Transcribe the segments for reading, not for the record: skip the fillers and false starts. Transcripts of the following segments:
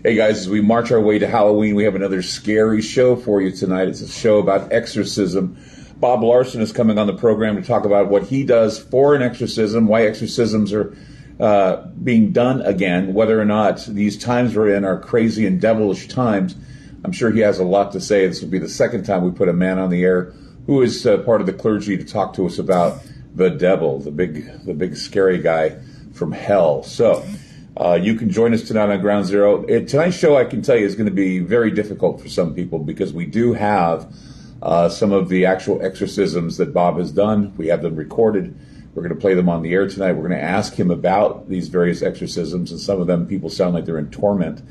Hey guys, as we march our way to Halloween, we have another scary show for you tonight. It's a show about exorcism. Bob Larson is coming on the program to talk about what he does for an exorcism, why exorcisms are being done again, whether or not these times we're in are crazy and devilish times. I'm sure he has a lot to say. This will be the second time we put a man on the air who is part of the clergy to talk to us about the devil, the big scary guy from hell. So you can join us tonight on Ground Zero. Tonight's show, I can tell you, is going to be very difficult for some people because we do have some of the actual exorcisms that Bob has done. We have them recorded. We're going to play them on the air tonight. We're going to ask him about these various exorcisms, and some of them people sound like they're in torment.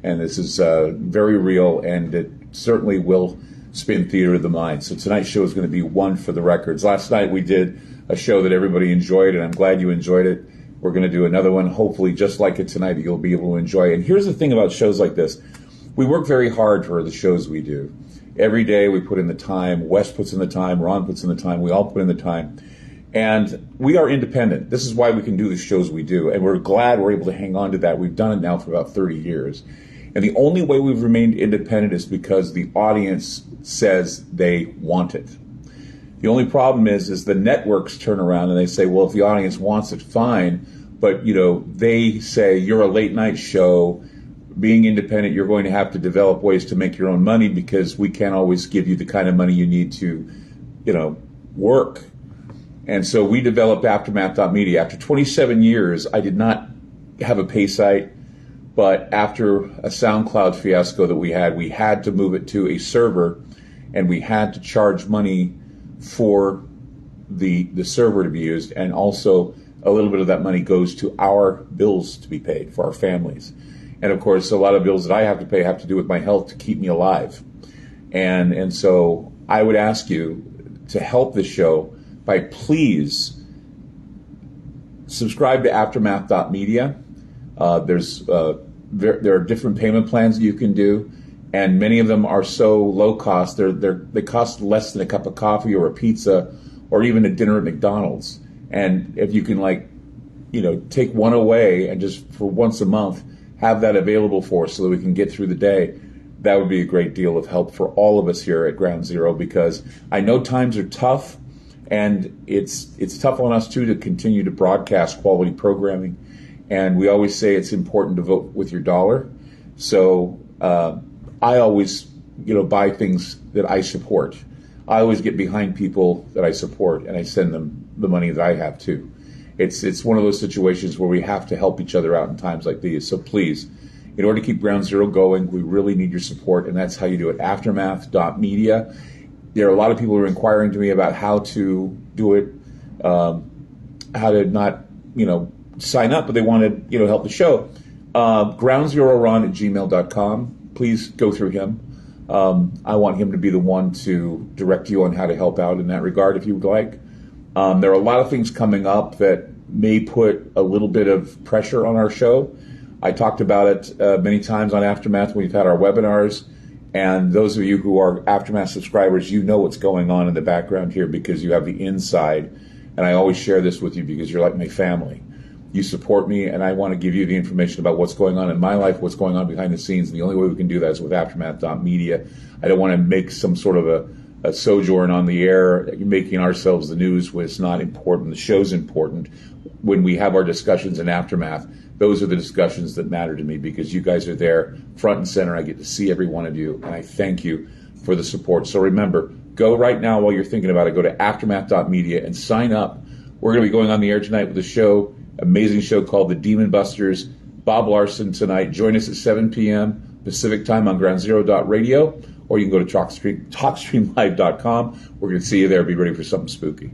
And this is very real, and it certainly will spin theater of the mind. So tonight's show is going to be one for the records. Last night we did a show that everybody enjoyed, and I'm glad you enjoyed it. We're going to do another one, hopefully just like it tonight, that you'll be able to enjoy. And here's the thing about shows like this. We work very hard for the shows we do. Every day we put in the time. Wes puts in the time. Ron puts in the time. We all put in the time. And we are independent. This is why we can do the shows we do. And we're glad we're able to hang on to that. We've done it now for about 30 years. And the only way we've remained independent is because the audience says they want it. The only problem is the networks turn around and they say, well, if the audience wants it, fine. But, they say you're a late night show. Being independent, you're going to have to develop ways to make your own money because we can't always give you the kind of money you need to, work. And so we developed Aftermath.media. After 27 years, I did not have a pay site, but after a SoundCloud fiasco that we had to move it to a server, and we had to charge money for the server to be used, and also a little bit of that money goes to our bills to be paid for our families. And of course, a lot of bills that I have to pay have to do with my health to keep me alive. And so I would ask you to help the show by please subscribe to Aftermath.media. There are different payment plans that you can do, and many of them are so low cost. They cost less than a cup of coffee or a pizza or even a dinner at McDonald's. And if you can take one away and just for once a month have that available for us so that we can get through the day, that would be a great deal of help for all of us here at Ground Zero, because I know times are tough, and it's tough on us too to continue to broadcast quality programming. And we always say it's important to vote with your dollar. So I always buy things that I support. I always get behind people that I support, and I send them the money that I have too. It's one of those situations where we have to help each other out in times like these. So please, in order to keep Ground Zero going, we really need your support, and that's how you do it. Aftermath.media. There are a lot of people who are inquiring to me about how to do it, how to not, sign up, but they want to, help the show. GroundZeroRon@gmail.com. Please go through him. I want him to be the one to direct you on how to help out in that regard, if you would like. There are a lot of things coming up that may put a little bit of pressure on our show. I talked about it many times on Aftermath when we've had our webinars. And those of you who are Aftermath subscribers, you know what's going on in the background here because you have the inside. And I always share this with you because you're like my family. You support me, and I want to give you the information about what's going on in my life, what's going on behind the scenes. And the only way we can do that is with Aftermath.media. I don't want to make some sort of a sojourn on the air, making ourselves the news when it's not important. The show's important. When we have our discussions in Aftermath, those are the discussions that matter to me because you guys are there front and center. I get to see every one of you, and I thank you for the support. So remember, go right now while you're thinking about it. Go to Aftermath.media and sign up. We're going to be going on the air tonight with a show, amazing show called The Demon Busters. Bob Larson tonight. Join us at 7 p.m. Pacific time on groundzero.radio, or you can go to TalkStreamLive.com. We're going to see you there. Be ready for something spooky.